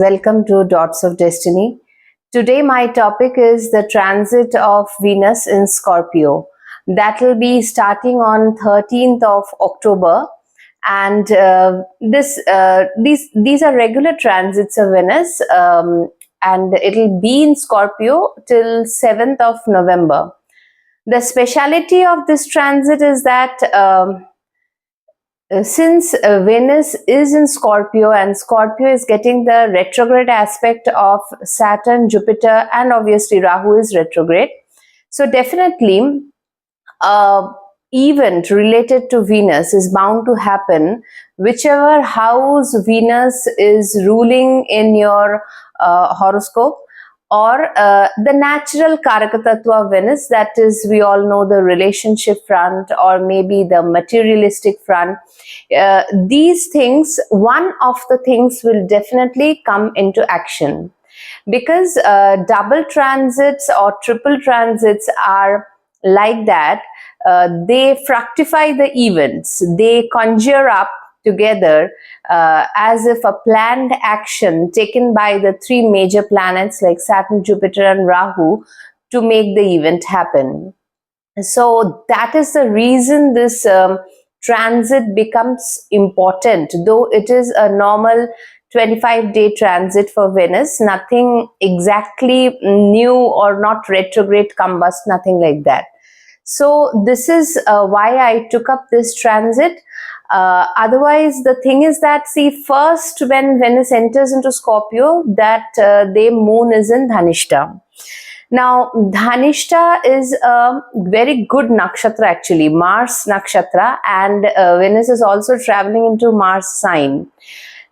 Welcome to Dots of Destiny. Today my topic is the transit of Venus in Scorpio. That will be starting on 13th of October, and these are regular transits of Venus, and it will be in Scorpio till 7th of November. The speciality of this transit is that since Venus is in Scorpio and Scorpio is getting the retrograde aspect of Saturn, Jupiter, and obviously Rahu is retrograde. So definitely event related to Venus is bound to happen whichever house Venus is ruling in your horoscope, or the natural Karakatattva of Venus, that is, we all know the relationship front or maybe the materialistic front. These things, one of the things will definitely come into action, because double transits or triple transits are like that. They fructify the events, they conjure up together as if a planned action taken by the three major planets like Saturn, Jupiter, and Rahu to make the event happen. So that is the reason this transit becomes important, though it is a normal 25-day transit for Venus, nothing exactly new or not retrograde combust, nothing like that. So this is why I took up this transit. Otherwise, the thing is that, see, first when Venus enters into Scorpio, that their moon is in Dhanishta. Now, Dhanishta is a very good nakshatra actually, Mars nakshatra, and Venus is also traveling into Mars sign.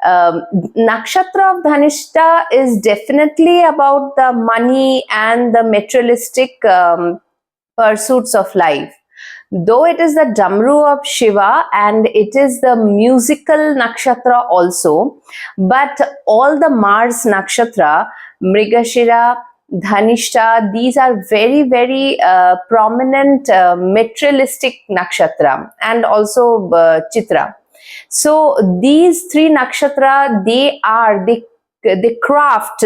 Nakshatra of Dhanishta is definitely about the money and the materialistic pursuits of life. Though it is the Damru of Shiva and it is the musical nakshatra also, but all the Mars nakshatra, Mrigashira, Dhanishta, these are very, very prominent materialistic nakshatra, and also Chitra. So these three nakshatra, they craft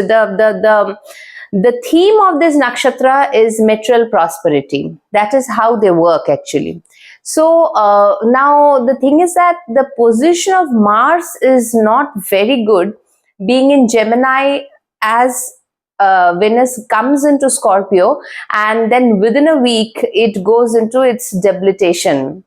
the theme of this nakshatra is material prosperity. That is how they work actually. So now the thing is that the position of Mars is not very good, being in Gemini as Venus comes into Scorpio, and then within a week it goes into its debilitation.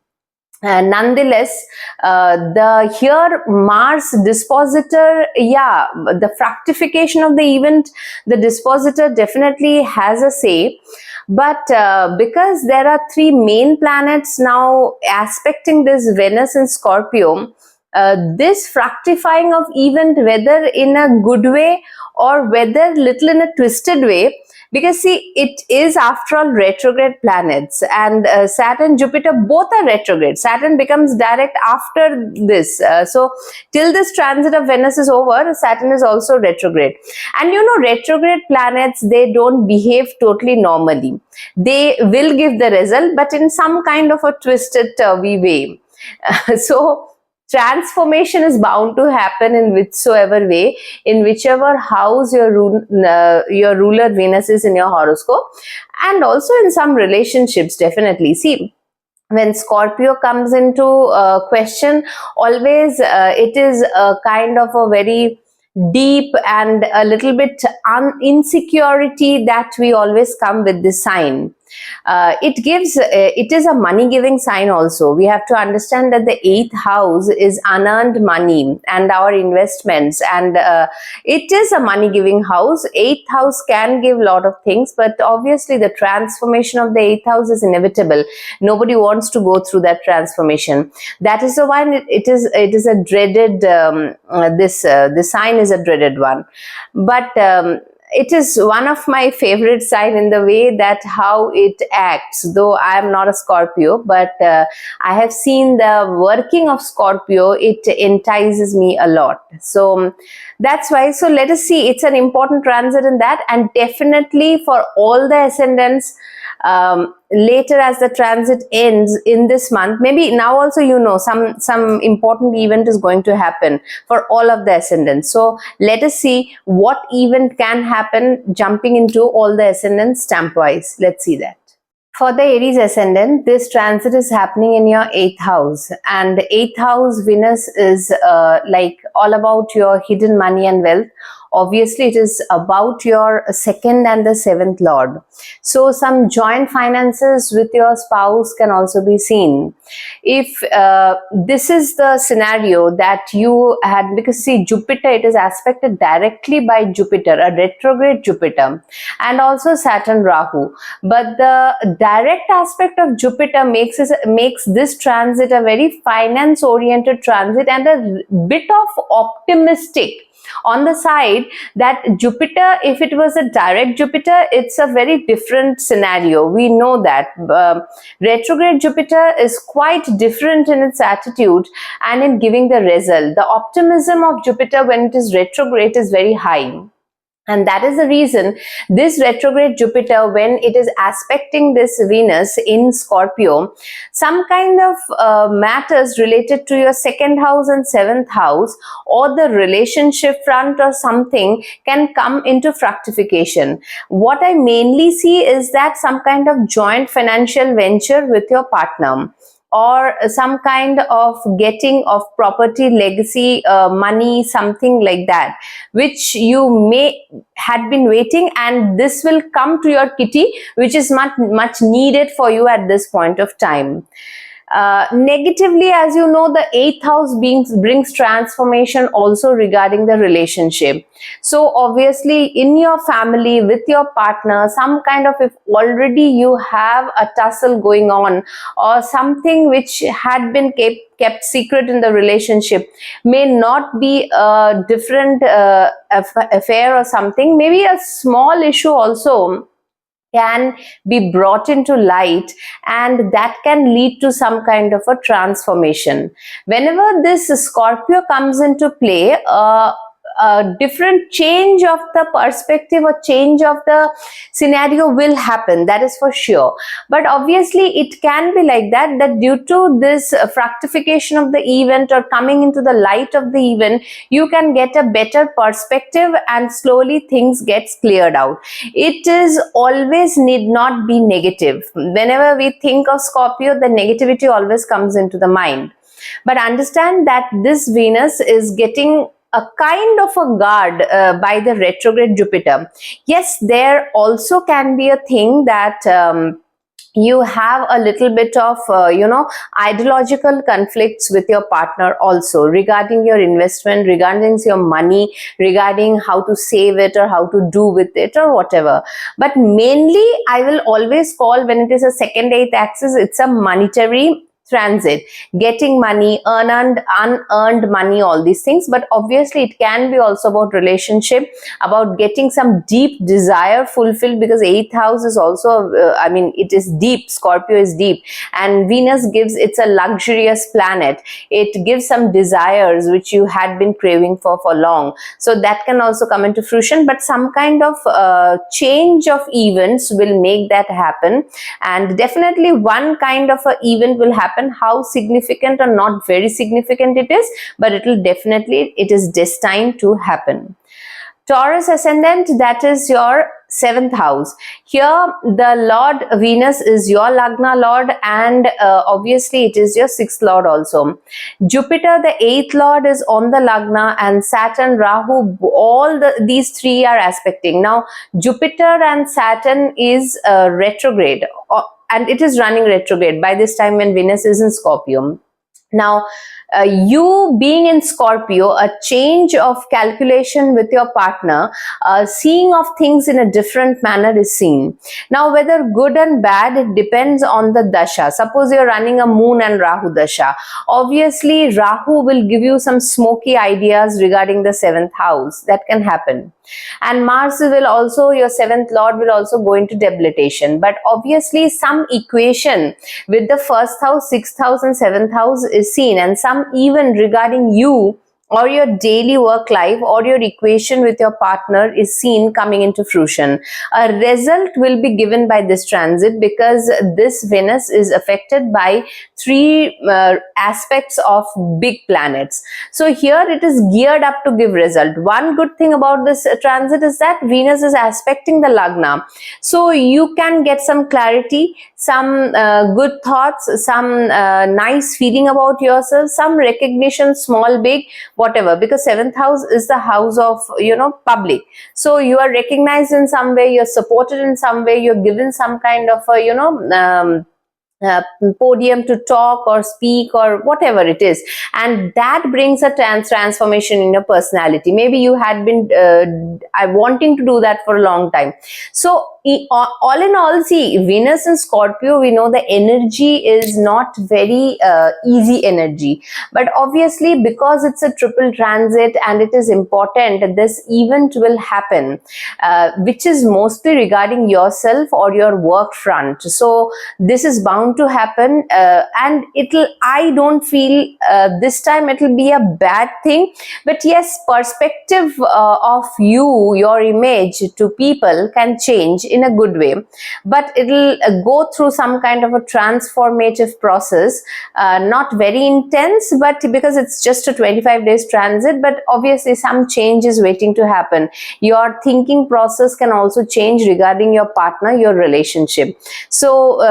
Nonetheless, the here Mars dispositor, yeah, the fructification of the event, the dispositor definitely has a say. But because there are three main planets now aspecting this Venus in Scorpio, this fructifying of event, whether in a good way or whether little in a twisted way, because see, it is after all retrograde planets, and Saturn, Jupiter, both are retrograde. Saturn becomes direct after this. So till this transit of Venus is over, Saturn is also retrograde. And you know, retrograde planets, they don't behave totally normally. They will give the result, but in some kind of a twisted way. So transformation is bound to happen in whichsoever way, in whichever house your ruler Venus is in your horoscope, and also in some relationships definitely. See, when Scorpio comes into question, always it is a kind of a very deep and a little bit insecurity that we always come with this sign. It is a money giving sign also. We have to understand that the 8th house is unearned money and our investments, and it is a money giving house. 8th house can give a lot of things, but obviously the transformation of the 8th house is inevitable. Nobody wants to go through that transformation. That is the one. It is a dreaded. This sign is a dreaded one, but it is one of my favorite sign in the way that how it acts. Though I am not a Scorpio, but I have seen the working of Scorpio. It entices me a lot. So that's why. So let us see. It's an important transit in that, and definitely for all the ascendants, later as the transit ends in this month, maybe now also, you know, some important event is going to happen for all of the ascendants. So let us see what event can happen jumping into all the ascendants stamp wise. Let's see that. For the Aries ascendant, this transit is happening in your 8th house, and the 8th house Venus is like all about your hidden money and wealth. Obviously, it is about your 2nd and the 7th lord. So some joint finances with your spouse can also be seen. If this is the scenario that you had, because see, Jupiter, it is aspected directly by Jupiter, a retrograde Jupiter, and also Saturn Rahu. But the direct aspect of Jupiter makes this transit a very finance oriented transit and a bit of optimistic on the side, that Jupiter, if it was a direct Jupiter, it's a very different scenario. We know that retrograde Jupiter is quite different in its attitude and in giving the result. The optimism of Jupiter when it is retrograde is very high. And that is the reason this retrograde Jupiter, when it is aspecting this Venus in Scorpio, some kind of matters related to your 2nd house and 7th house or the relationship front or something can come into fructification. What I mainly see is that some kind of joint financial venture with your partner, or some kind of getting of property, legacy, money, something like that, which you may had been waiting, and this will come to your kitty, which is much needed for you at this point of time. Negatively, as you know, the 8th house brings transformation also regarding the relationship. So obviously in your family with your partner, some kind of, if already you have a tussle going on or something which had been kept secret in the relationship, may not be a different affair or something, maybe a small issue also can be brought into light, and that can lead to some kind of a transformation. Whenever this Scorpio comes into play, a different change of the perspective or change of the scenario will happen, that is for sure. But obviously it can be like that due to this fructification of the event or coming into the light of the event, you can get a better perspective and slowly things gets cleared out. It is always need not be negative. Whenever we think of Scorpio, the negativity always comes into the mind. But understand that this Venus is getting a kind of a guard by the retrograde Jupiter. Yes, there also can be a thing that you have a little bit of, ideological conflicts with your partner also regarding your investment, regarding your money, regarding how to save it or how to do with it or whatever. But mainly, I will always call, when it is a 2nd 8th axis, it's a monetary transit, getting money, unearned money, all these things. But obviously it can be also about relationship, about getting some deep desire fulfilled, because 8th house is also it is deep. Scorpio is deep, and Venus it's a luxurious planet. It gives some desires which you had been craving for long, so that can also come into fruition. But some kind of change of events will make that happen, and definitely one kind of a event will happen. How significant or not very significant it is, but it is destined to happen. Taurus ascendant, that is your 7th house. Here the Lord Venus is your Lagna Lord, and obviously it is your 6th Lord also. Jupiter, the 8th Lord, is on the Lagna, and Saturn, Rahu, these three are aspecting. Now Jupiter and Saturn is retrograde, and it is running retrograde by this time when Venus is in Scorpio. Now, you being in Scorpio, a change of calculation with your partner, seeing of things in a different manner is seen. Now, whether good and bad, it depends on the dasha. Suppose you're running a Moon and Rahu dasha. Obviously, Rahu will give you some smoky ideas regarding the 7th house. That can happen. And Mars will also, your 7th Lord will also go into debilitation. But obviously, some equation with the 1st house, 6th house and 7th house is seen, and some even regarding you or your daily work life or your equation with your partner is seen coming into fruition. A result will be given by this transit because this Venus is affected by three aspects of big planets. So here it is geared up to give result. One good thing about this transit is that Venus is aspecting the Lagna. So you can get some clarity, some good thoughts, some nice feeling about yourself, some recognition, small, big, whatever, because seventh house is the house of, public. So you are recognized in some way, you're supported in some way, you're given some kind of podium to talk or speak or whatever it is, and that brings a transformation in your personality. Maybe you had been wanting to do that for a long time. So all in all, see, Venus in Scorpio, we know the energy is not very easy energy, but obviously because it's a triple transit and it is important, this event will happen, which is mostly regarding yourself or your work front. So this is bound to happen, and I don't feel this time it will be a bad thing, but yes, perspective of your image to people can change in a good way, but it'll go through some kind of a transformative process, not very intense, but because it's just a 25 days transit, but obviously some change is waiting to happen. Your thinking process can also change regarding your partner, your relationship. So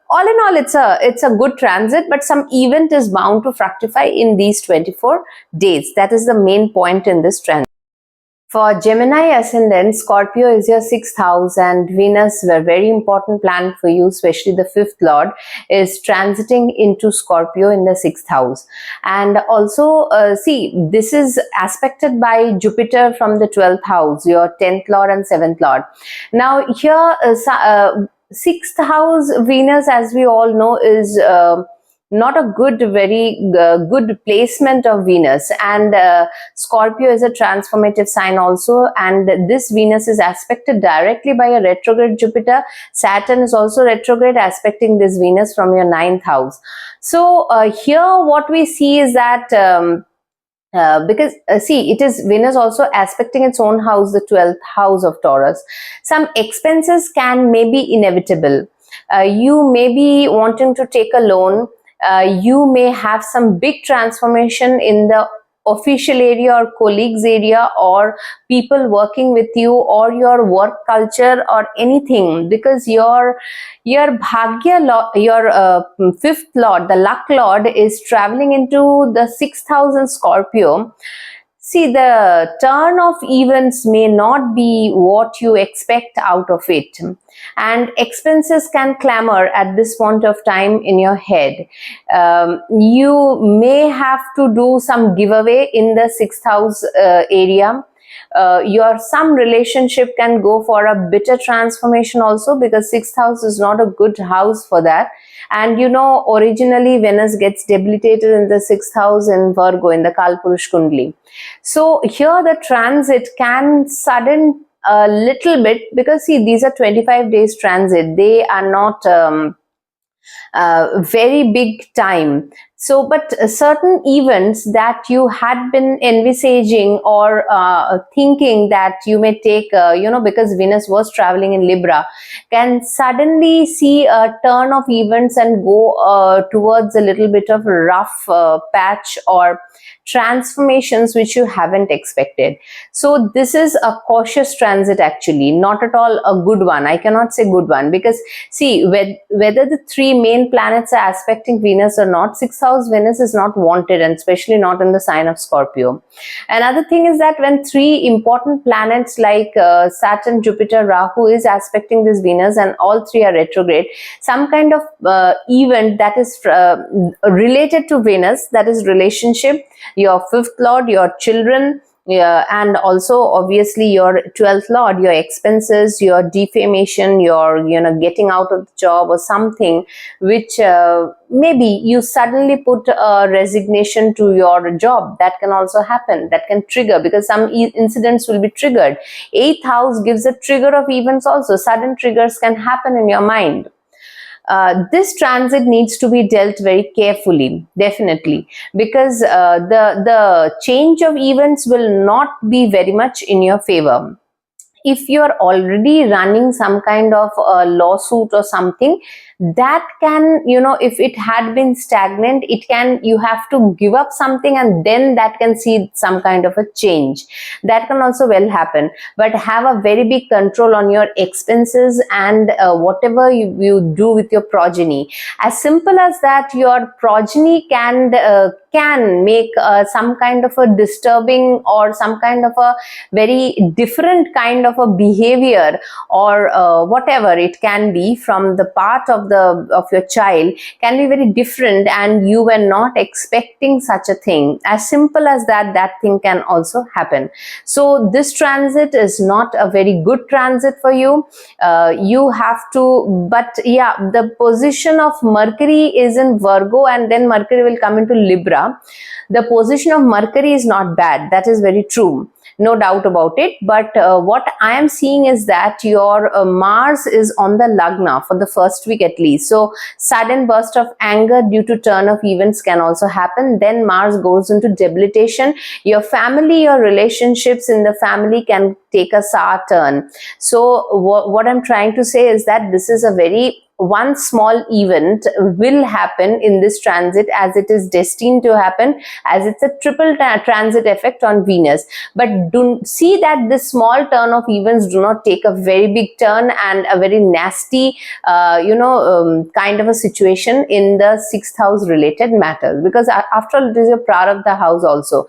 all in all, it's a good transit, but some event is bound to fructify in these 24 days. That is the main point in this transit. For Gemini ascendant, Scorpio is your 6th house, and Venus, a very important planet for you, especially the 5th lord, is transiting into Scorpio in the 6th house. And also, see, this is aspected by Jupiter from the 12th house, your 10th lord and 7th lord. Now here, 6th house Venus, as we all know, is not a very good placement of Venus, and Scorpio is a transformative sign also, and this Venus is aspected directly by a retrograde Jupiter. Saturn is also retrograde, aspecting this Venus from your 9th house. So here what we see is that because see, it is Venus also aspecting its own house, the 12th house of Taurus. Some expenses can maybe inevitable. You may be wanting to take a loan. You may have some big transformation in the official area or colleagues area or people working with you or your work culture or anything, because your bhagya your 5th lord, the luck lord, is traveling into the 6th house in Scorpio. See, the turn of events may not be what you expect out of it, and expenses can clamor at this point of time in your head. You may have to do some giveaway in the 6th house area. Your some relationship can go for a bitter transformation also, because 6th house is not a good house for that. And originally Venus gets debilitated in the 6th house in Virgo, in the Kalpurush Kundli. So here the transit can sudden a little bit, because see, these are 25 days transit. They are not very big time. So, but certain events that you had been envisaging or thinking that you may take, because Venus was traveling in Libra, can suddenly see a turn of events and go towards a little bit of rough patch or transformations which you haven't expected. So this is a cautious transit, actually, not at all a good one. I cannot say good one, because see, whether the three main planets are aspecting Venus or not, 6th house Venus is not wanted, and especially not in the sign of Scorpio. Another thing is that when three important planets like Saturn, Jupiter, Rahu is aspecting this Venus, and all three are retrograde, some kind of event that is related to Venus, that is relationship, your 5th lord, your children, and also obviously your 12th lord, your expenses, your defamation, your getting out of the job or something, which maybe you suddenly put a resignation to your job. That can also happen. That can trigger, because some incidents will be triggered. 8th house gives a trigger of events also. Sudden triggers can happen in your mind. this transit needs to be dealt very carefully, definitely, because the change of events will not be very much in your favor. If you're already running some kind of a lawsuit or something, that can, if it had been stagnant, it can, you have to give up something and then that can see some kind of a change. That can also well happen. But have a very big control on your expenses and whatever you do with your progeny. As simple as that, your progeny can make some kind of a disturbing or some kind of a very different kind of a behavior, or whatever it can be from the part of your child, can be very different and you were not expecting such a thing. As simple as that, that thing can also happen. So this transit is not a very good transit for you. You have to, but yeah, the position of Mercury is in Virgo and then Mercury will come into Libra. The position of Mercury is not bad. That is very true. No doubt about it. But what I am seeing is that your Mars is on the Lagna for the first week at least. So sudden burst of anger due to turn of events can also happen. Then Mars goes into debilitation. Your family, your relationships in the family can take a sour turn. So what I'm trying to say is that this is a very one small event will happen in this transit, as it is destined to happen, as it's a triple transit effect on Venus. But do see that this small turn of events do not take a very big turn and a very nasty kind of a situation in the 6th house related matters, because after all, it is your prarabdha house also.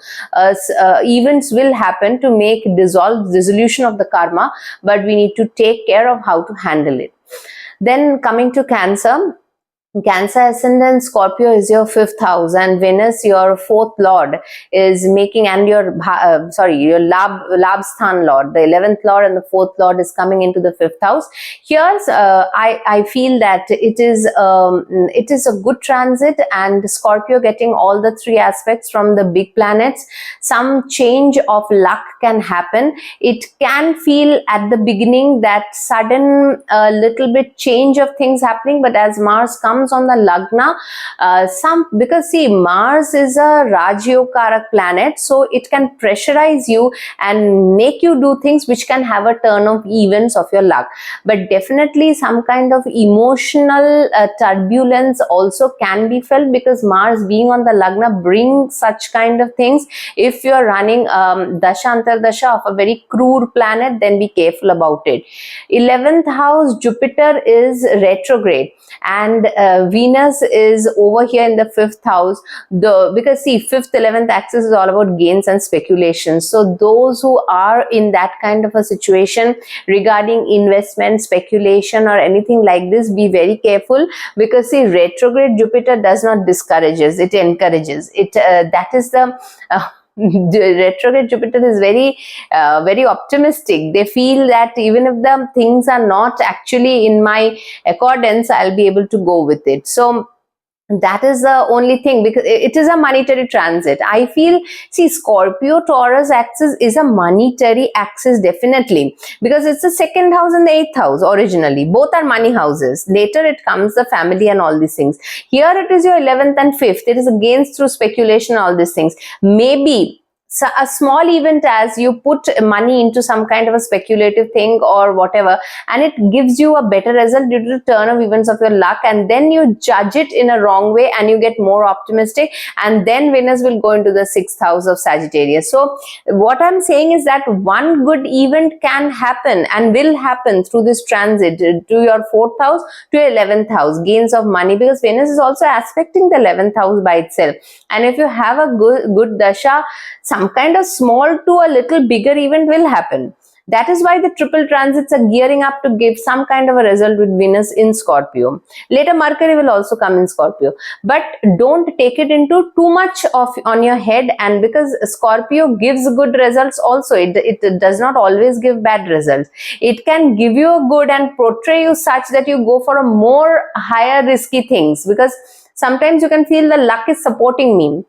Events will happen to make dissolution of the karma, but we need to take care of how to handle it. Then coming to Cancer. Cancer ascendant, Scorpio is your 5th house and Venus, your 4th lord, is making, and your Labsthan lord, the 11th lord and the 4th lord is coming into the 5th house. Here's I feel that it is a good transit, and Scorpio getting all the 3 aspects from the big planets. Some change of luck can happen. It can feel at the beginning that sudden little bit change of things happening, but as Mars comes on the Lagna, because see, Mars is a Rajyogarak planet, so it can pressurize you and make you do things which can have a turn of events of your luck. But definitely some kind of emotional turbulence also can be felt, because Mars being on the Lagna brings such kind of things. If you're running Dasha Antardasha of a very cruel planet, then be careful about it. 11th house, Jupiter is retrograde and Venus is over here in the 5th house. Because see, 5th 11th axis is all about gains and speculation. So those who are in that kind of a situation regarding investment, speculation or anything like this, be very careful, because see, retrograde Jupiter does not discourages, it encourages it. That is the retrograde Jupiter is very optimistic. They feel that even if the things are not actually in my accordance, I'll be able to go with it. So that is the only thing, because it is a monetary transit. I feel, see, Scorpio Taurus axis is a monetary axis definitely, because it's the 2nd house and the 8th house originally. Both are money houses. Later it comes the family and all these things. Here it is your 11th and 5th. It is gains through speculation, all these things. Maybe so a small event, as you put money into some kind of a speculative thing or whatever, and it gives you a better result due to the turn of events of your luck, and then you judge it in a wrong way and you get more optimistic, and then Venus will go into the 6th house of Sagittarius. So what I'm saying is that one good event can happen and will happen through this transit to your 4th house, to your 11th house, gains of money, because Venus is also aspecting the 11th house by itself. And if you have a good dasha, some kind of small to a little bigger event will happen. That is why the triple transits are gearing up to give some kind of a result with Venus in Scorpio. Later Mercury will also come in Scorpio, but don't take it into too much on your head. And because Scorpio gives good results also, it does not always give bad results. It can give you a good and portray you such that you go for a more higher risky things, because sometimes you can feel the luck is supporting me.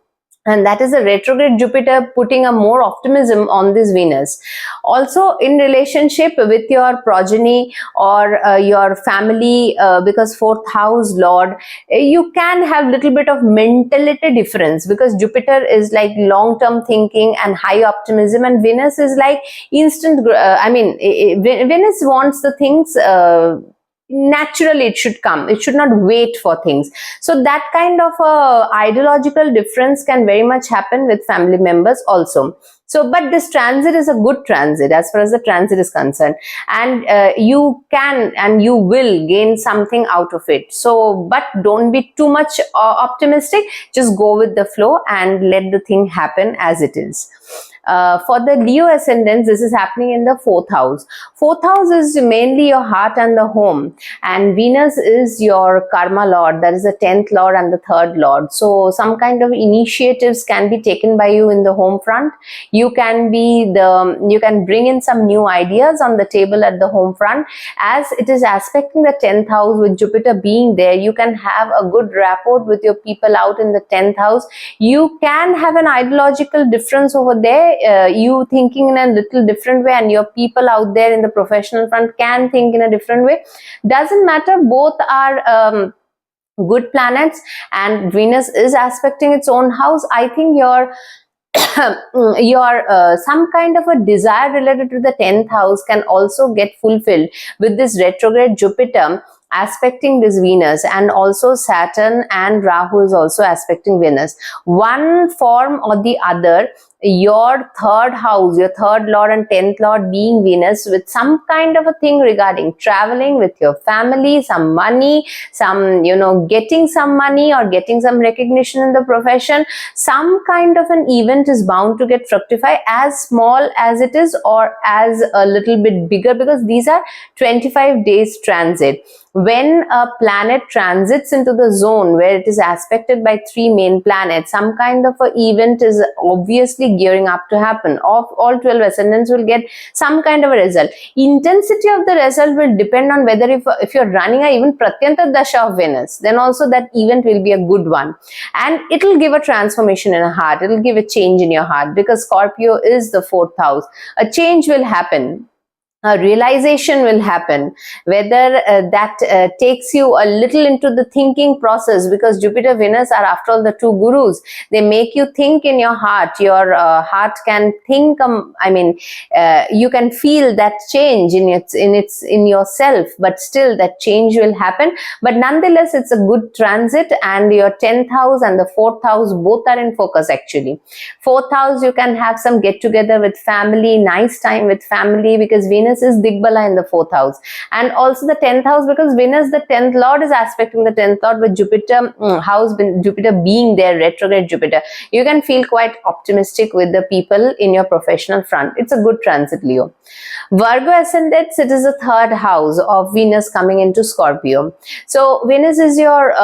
and that is the retrograde Jupiter putting a more optimism on this Venus. Also in relationship with your progeny or your family, because fourth house lord, you can have little bit of mentality difference, because Jupiter is like long-term thinking and high optimism, and Venus is like instant, Venus wants the things naturally, it should come, it should not wait for things. So that kind of ideological difference can very much happen with family members also. So but this transit is a good transit as far as the transit is concerned, and you can and you will gain something out of it. So but don't be too much optimistic, just go with the flow and let the thing happen as it is. For the Leo ascendants, this is happening in the fourth house. Fourth house is mainly your heart and the home, and Venus is your karma lord, that is the 10th lord and the 3rd lord. So some kind of initiatives can be taken by you in the home front. You can bring in some new ideas on the table at the home front, as it is aspecting the 10th house with Jupiter being there. You can have a good rapport with your people out in the 10th house. You can have an ideological difference over there, you thinking in a little different way, and your people out there in the professional front can think in a different way. Doesn't matter, both are good planets, and Venus is aspecting its own house. I think your some kind of a desire related to the 10th house can also get fulfilled with this retrograde Jupiter aspecting this Venus, and also Saturn and Rahu is also aspecting Venus. One form or the other, your 3rd house, your 3rd lord and 10th lord being Venus, with some kind of a thing regarding traveling with your family, some money, some, getting some money or getting some recognition in the profession, some kind of an event is bound to get fructify, as small as it is or as a little bit bigger, because these are 25 days transit. When a planet transits into the zone where it is aspected by 3 main planets, some kind of an event is obviously gearing up to happen. Of all 12 ascendants will get some kind of a result. Intensity of the result will depend on whether if you're running a even Pratyanta Dasha of Venus, then also that event will be a good one. And it will give a transformation in a heart. It will give a change in your heart, because Scorpio is the 4th house. A change will happen. A realization will happen, whether that takes you a little into the thinking process, because Jupiter, Venus are after all the 2 gurus. They make you think in your heart. Your heart can think. You can feel that change in yourself, but still that change will happen. But nonetheless, it's a good transit, and your 10th house and the 4th house both are in focus actually. 4th house, you can have some get together with family, nice time with family, because Venus is Digbala in the 4th house, and also the 10th house, because Venus, the 10th lord, is aspecting the 10th lord with Jupiter Jupiter being there, retrograde Jupiter. You can feel quite optimistic with the people in your professional front. It's a good transit, Leo. Virgo ascendants, it is the 3rd house of Venus coming into Scorpio. So Venus is your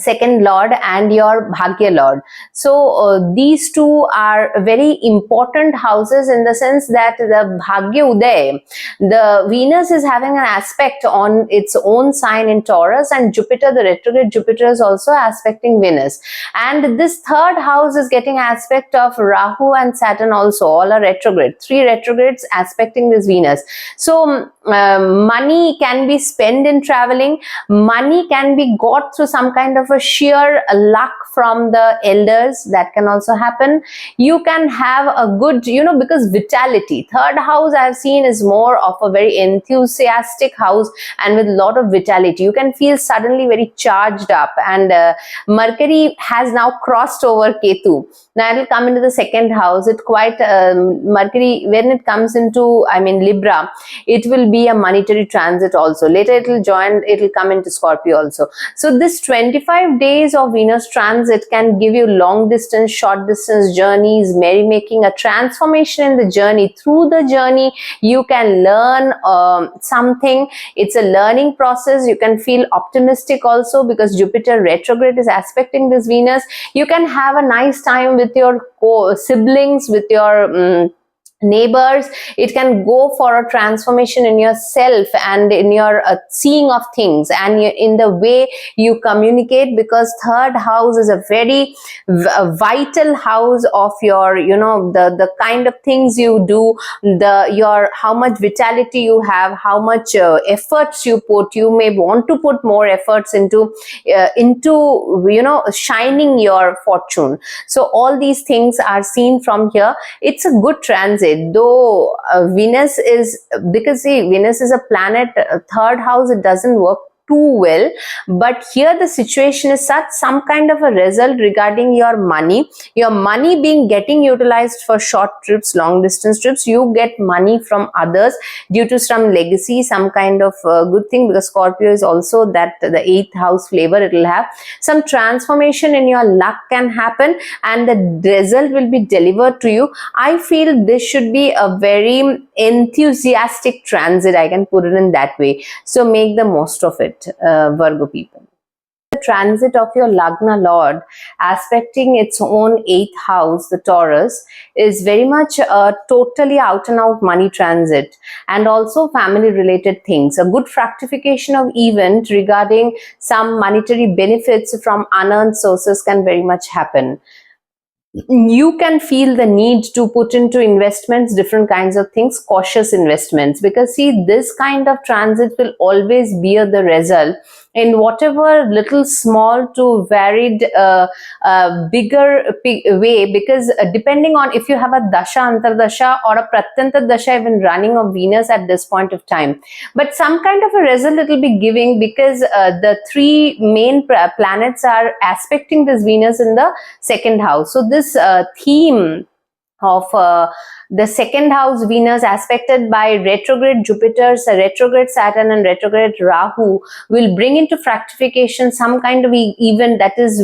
2nd lord and your Bhagya lord. So these two are very important houses, in the sense that the Bhagya Uday, the Venus is having an aspect on its own sign in Taurus, and Jupiter, the retrograde Jupiter, is also aspecting Venus. And this 3rd house is getting aspect of Rahu and Saturn also. All are retrograde. 3 retrogrades aspecting this Venus. So money can be spent in traveling. Money can be got through some kind of a sheer luck from the elders. That can also happen. You can have a good, because vitality, 3rd house I have seen is more of a very enthusiastic house, and with a lot of vitality. You can feel suddenly very charged up, and Mercury has now crossed over Ketu. Now it will come into the 2nd house. It quite Mercury, when it comes into Libra, it will be a monetary transit also. Later it will come into Scorpio also. So this 25 days of Venus transit can give you long distance, short distance journeys, merrymaking, a transformation in the journey. Through the journey, you can learn something. It's a learning process. You can feel optimistic also, because Jupiter retrograde is aspecting this Venus. You can have a nice time with your siblings, with your neighbors. It can go for a transformation in yourself and in your seeing of things and in the way you communicate, because third house is a very vital house of your, you know, the kind of things you do, your how much vitality you have, how much efforts you put. You may want to put more efforts into you know, shining your fortune. So all these things are seen from here. It's a good transit, though Venus is, because see, Venus is a planet, third house, it doesn't work too well, but here the situation is such, some kind of a result regarding your money being getting utilized for short trips, long distance trips. You get money from others due to some legacy, some kind of good thing, because Scorpio is also that the 8th house flavor. It will have some transformation in your luck can happen, and the result will be delivered to you. I feel this should be a very enthusiastic transit, I can put it in that way. So make the most of it, Virgo people. The transit of your Lagna Lord aspecting its own 8th house, the Taurus, is very much a totally out and out money transit, and also family related things. A good fructification of event regarding some monetary benefits from unearned sources can very much happen. You can feel the need to put into investments, different kinds of things, cautious investments, because see, this kind of transit will always bear the result in whatever little small to varied bigger way, because depending on if you have a dasha antardasha or a pratyanta dasha even running of Venus at this point of time, but some kind of a result it will be giving, because the three main planets are aspecting this Venus in the 2nd house. So this theme of the 2nd house Venus aspected by retrograde Jupiter, retrograde Saturn and retrograde Rahu will bring into fructification some kind of event that is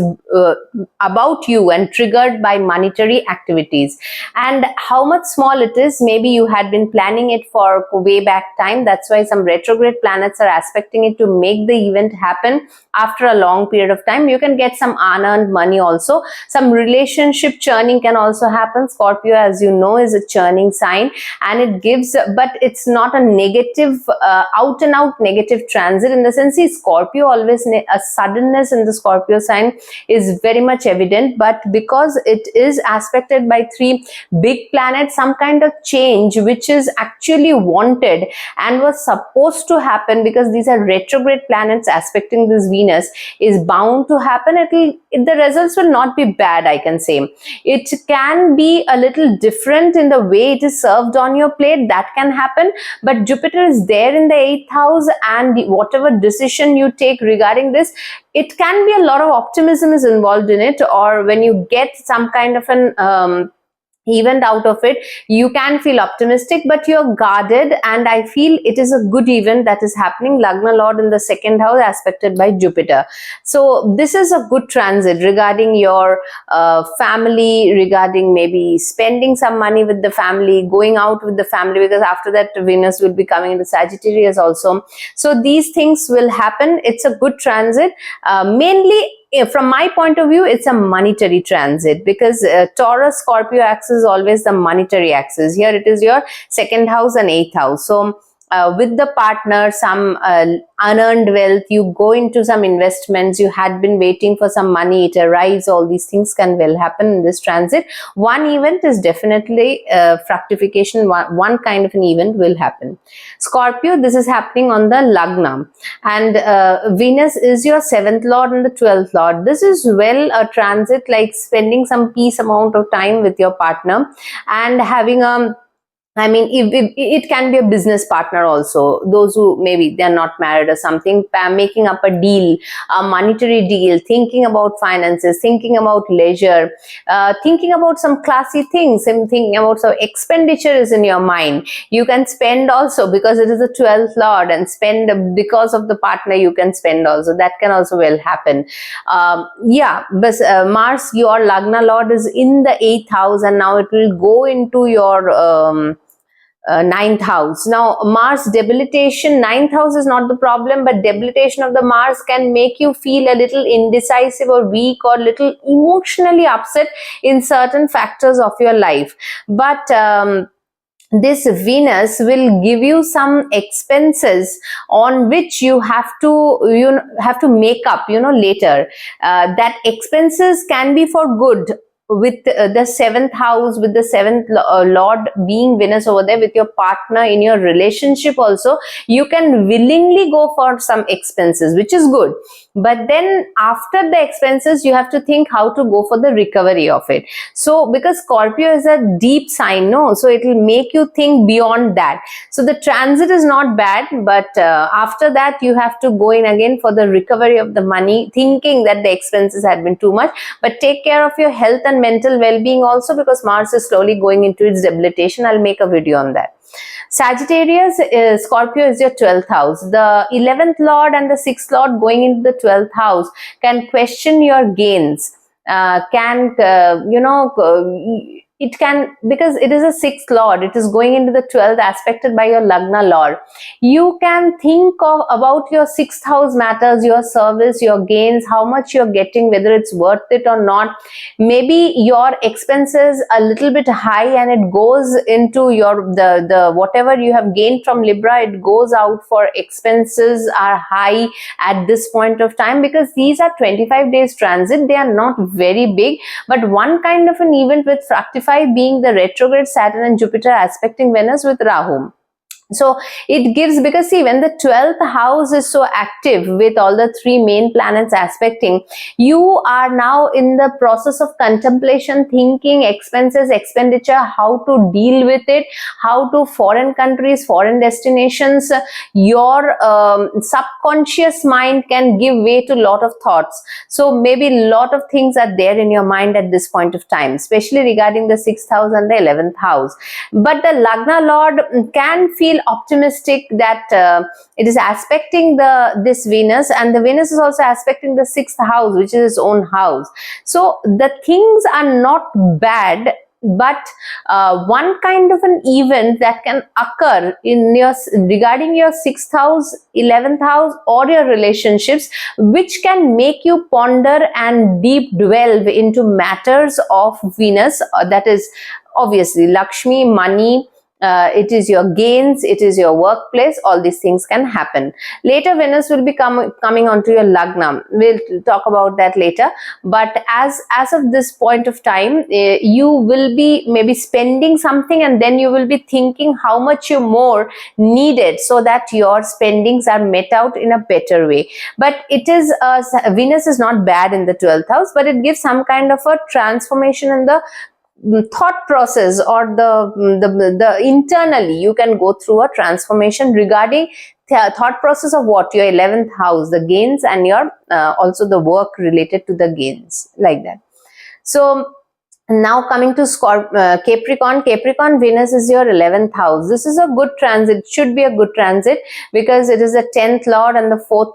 about you and triggered by monetary activities. And how much small it is, maybe you had been planning it for way back time. That's why some retrograde planets are aspecting it to make the event happen after a long period of time. You can get some unearned money also. Some relationship churning can also happen. Scorpio, as you know, is a churning sign, and it gives, but it's not a negative, out and out negative transit, in the sense is Scorpio always, a suddenness in the Scorpio sign is very much evident, but because it is aspected by 3 big planets, some kind of change which is actually wanted and was supposed to happen, because these are retrograde planets aspecting this Venus, is bound to happen. The results will not be bad, I can say. It can be a little different in the way it is served on your plate, that can happen, but Jupiter is there in the 8th house, and whatever decision you take regarding this, it can be a lot of optimism is involved in it, or when you get some kind of an event out of it, you can feel optimistic, but you're guarded, and I feel it is a good event that is happening. Lagna Lord in the 2nd house aspected by Jupiter. So this is a good transit regarding your family, regarding maybe spending some money with the family, going out with the family, because after that Venus will be coming into Sagittarius also. So these things will happen. It's a good transit. Mainly from my point of view, it's a monetary transit, because Taurus Scorpio axis is always the monetary axis. Here it is your 2nd house and 8th house. So with the partner, some unearned wealth, you go into some investments, you had been waiting for some money, it arrives, all these things can well happen in this transit. One event is definitely fructification, one kind of an event will happen. Scorpio, this is happening on the Lagna, and Venus is your 7th lord and the 12th lord. This is well a transit like spending some peace amount of time with your partner and having a, I mean, it can be a business partner also. Those who maybe they're not married or something, making up a deal, a monetary deal, thinking about finances, thinking about leisure, thinking about some classy things, and thinking about some expenditure is in your mind. You can spend also because it is the 12th lord, and spend because of the partner you can spend also. That can also well happen. Yeah, but Mars, your Lagna lord, is in the 8th house, and now it will go into your 9th house. Now Mars debilitation, 9th house is not the problem, but debilitation of the Mars can make you feel a little indecisive or weak or little emotionally upset in certain factors of your life. But this Venus will give you some expenses on which you have to make up later. That expenses can be for good, with the seventh house, with the seventh lord being Venus over there, with your partner in your relationship also, you can willingly go for some expenses, which is good. But then after the expenses, you have to think how to go for the recovery of it. So because Scorpio is a deep sign, no, so it will make you think beyond that. So the transit is not bad, but after that you have to go in again for the recovery of the money, thinking that the expenses had been too much. But take care of your health and mental well-being also, because Mars is slowly going into its debilitation. I'll make a video on that. Sagittarius, Scorpio is your 12th house. The 11th lord and the 6th lord going into the 12th house can question your gains, it can, because it is a 6th lord, it is going into the 12th, aspected by your Lagna lord. You can think about your 6th house matters, your service, your gains, how much you're getting, whether it's worth it or not. Maybe your expenses a little bit high and it goes into your the whatever you have gained from Libra, it goes out for expenses are high at this point of time, because these are 25 days transit. They are not very big, but one kind of an event with fructify being the retrograde Saturn and Jupiter aspecting Venus with Rahu. So it gives, because see, when the 12th house is so active with all the three main planets aspecting, you are now in the process of contemplation, thinking expenses, expenditure, how to deal with it, how to foreign countries, foreign destinations. Your subconscious mind can give way to a lot of thoughts. So maybe a lot of things are there in your mind at this point of time, especially regarding the 6th house and the 11th house. But the Lagna Lord can feel optimistic that it is aspecting this Venus, and the Venus is also aspecting the 6th house, which is its own house. So the things are not bad, but one kind of an event that can occur in your regarding your 6th house, 11th house, or your relationships, which can make you ponder and deep delve into matters of Venus, that is obviously Lakshmi, money. It is your gains, it is your workplace, all these things can happen. Later Venus will be coming onto your Lagna. We'll talk about that later, but as of this point of time, you will be maybe spending something, and then you will be thinking how much you more needed, so that your spendings are met out in a better way. But it is Venus is not bad in the 12th house, but it gives some kind of a transformation in the thought process, or the internally you can go through a transformation regarding thought process of what your 11th house, the gains, and your also the work related to the gains, like that. So now coming to Capricorn, Venus is your 11th house. This is a good transit, should be a good transit, because it is the 10th lord and the 4th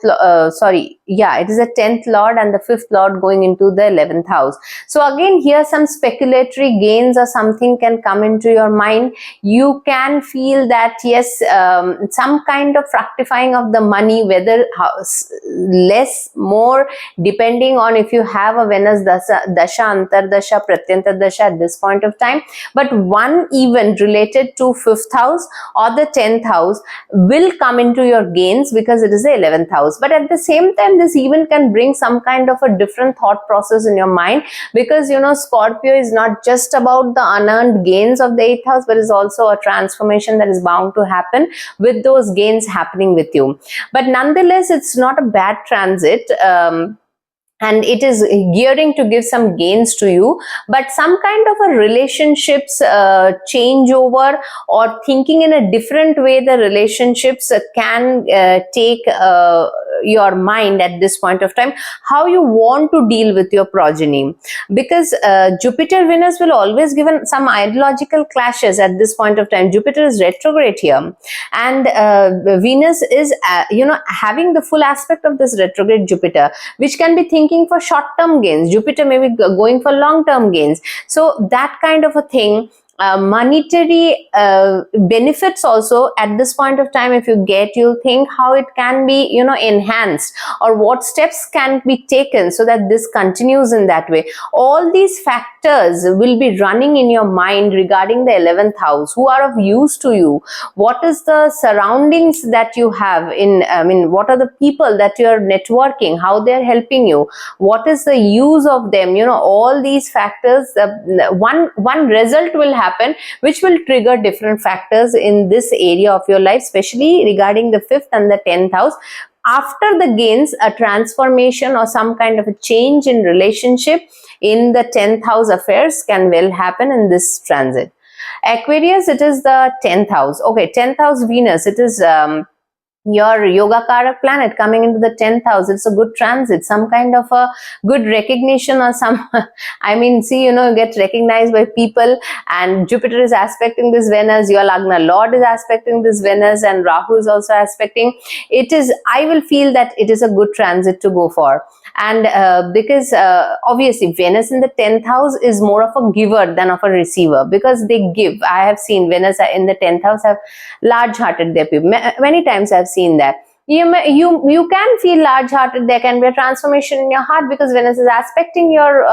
it is the 10th lord and the 5th lord going into the 11th house. So again, here some speculatory gains or something can come into your mind. You can feel that yes, some kind of fructifying of the money, whether less, more, depending on if you have a Venus dasha, antardasha, pratyanta dasha at this point of time. But one event related to 5th house or the 10th house will come into your gains, because it is the 11th house. But at the same time, this event can bring some kind of a different thought process in your mind, because Scorpio is not just about the unearned gains of the 8th house, but is also a transformation that is bound to happen with those gains happening with you. But nonetheless, it's not a bad transit. And it is gearing to give some gains to you, but some kind of a relationships changeover, or thinking in a different way the relationships can take your mind at this point of time, how you want to deal with your progeny, because Jupiter Venus will always give some ideological clashes at this point of time. Jupiter is retrograde here, and Venus is having the full aspect of this retrograde Jupiter, which can be thinking for short-term gains. Jupiter may be going for long-term gains. So that kind of a thing monetary benefits also at this point of time. If you get, you'll think how it can be, you know, enhanced, or what steps can be taken so that this continues in that way. All these factors will be running in your mind regarding the 11th house. Who are of use to you? What is the surroundings that you have in, I mean, what are the people that you are networking, how they are helping you, what is the use of them, you know, all these factors. One result will happen which will trigger different factors in this area of your life, especially regarding the 5th and the 10th house. After the gains, a transformation or some kind of a change in relationship in the 10th house affairs can well happen in this transit. Aquarius, it is the 10th house. Okay, 10th house Venus, it is your yoga karak planet coming into the 10th house. It's a good transit, some kind of a good recognition or some I mean, see, you know, get recognized by people. And Jupiter is aspecting this Venus, your Lagna Lord is aspecting this Venus, and Rahu is also aspecting. It is, I will feel that it is a good transit to go for. And because obviously Venus in the 10th house is more of a giver than of a receiver, because they give. I have seen Venus in the 10th house have large-hearted their people. Many times I've seen that. You can feel large-hearted. There can be a transformation in your heart because Venus is aspecting your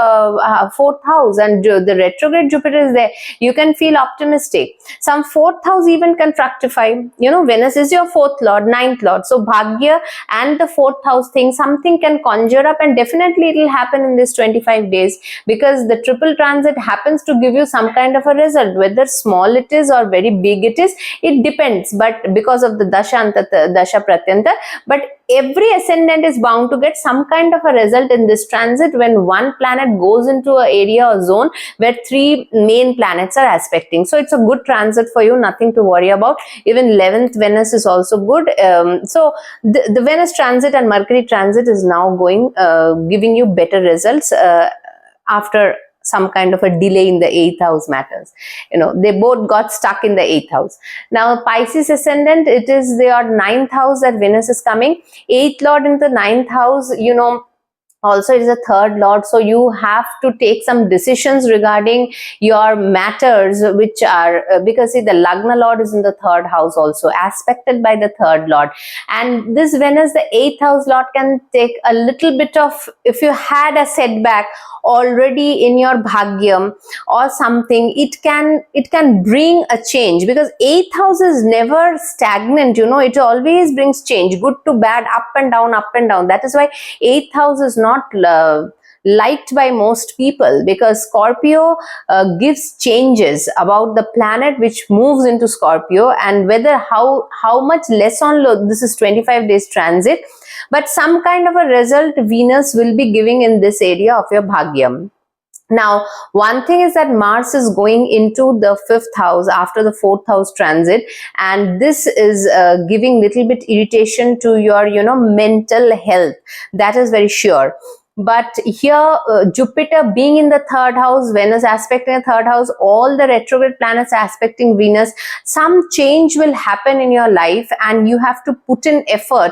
4th house, and the retrograde Jupiter is there. You can feel optimistic. Some 4th house even can fructify. You know, Venus is your 4th lord, 9th lord. So Bhagya and the 4th house thing, something can conjure up, and definitely it will happen in this 25 days, because the triple transit happens to give you some kind of a result. Whether small it is or very big it is, it depends. But because of the Dasha Antata, Dasha Pratyanta, but every ascendant is bound to get some kind of a result in this transit when one planet goes into an area or zone where 3 main planets are aspecting. So it's a good transit for you, nothing to worry about. Even 11th Venus is also good. So the Venus transit and Mercury transit is now going, giving you better results after some kind of a delay in the 8th house matters. You know, they both got stuck in the 8th house. Now Pisces ascendant, it is their 9th house that Venus is coming. 8th lord in the 9th house, you know, also it is a 3rd lord, so you have to take some decisions regarding your matters, which are because see, the Lagna lord is in the 3rd house, also aspected by the 3rd lord, and this Venus, the 8th house lord, can take a little bit of, if you had a setback already in your bhagyam or something, it can bring a change, because 8th house is never stagnant, you know, it always brings change, good to bad, up and down, up and down. That is why 8th house is not liked by most people, because Scorpio gives changes about the planet which moves into Scorpio, and whether how much less on low, this is 25 days transit, but some kind of a result Venus will be giving in this area of your bhagyam. Now, one thing is that Mars is going into the 5th house after the 4th house transit, and this is giving little bit irritation to your, you know, mental health. That is very sure. But here Jupiter being in the 3rd house, Venus aspecting the 3rd house, all the retrograde planets aspecting Venus, some change will happen in your life, and you have to put in effort,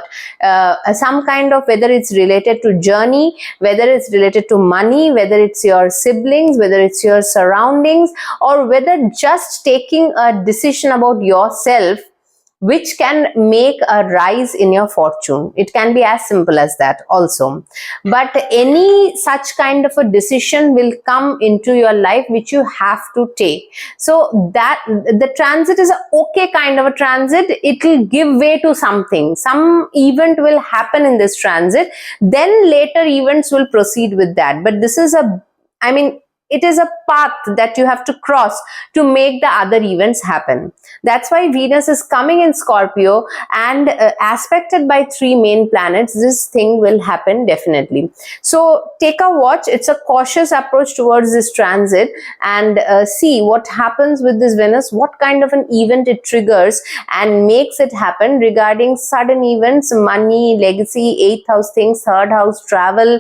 some kind of, whether it's related to journey, whether it's related to money, whether it's your siblings, whether it's your surroundings, or whether just taking a decision about yourself which can make a rise in your fortune. It can be as simple as that also. But any such kind of a decision will come into your life which you have to take. So that the transit is a okay kind of a transit. It will give way to something. Some event will happen in this transit. Then later events will proceed with that. But this is a, I mean, it is a path that you have to cross to make the other events happen. That's why Venus is coming in Scorpio, and aspected by 3 main planets, this thing will happen definitely. So take a watch. It's a cautious approach towards this transit, and see what happens with this Venus, what kind of an event it triggers and makes it happen regarding sudden events, money, legacy, 8th house things, 3rd house, travel,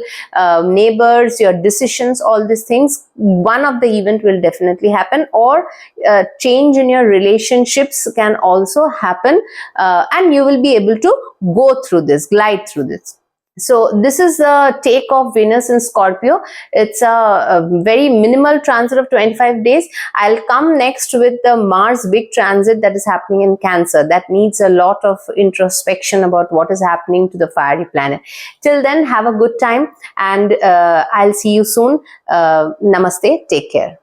neighbors, your decisions, all these things. One of the event will definitely happen, or change in your relationships can also happen, and you will be able to go through this, glide through this. So this is the take of Venus in Scorpio. It's a very minimal transit of 25 days. I'll come next with the Mars big transit that is happening in Cancer. That needs a lot of introspection about what is happening to the fiery planet. Till then, have a good time, and I'll see you soon. Namaste. Take care.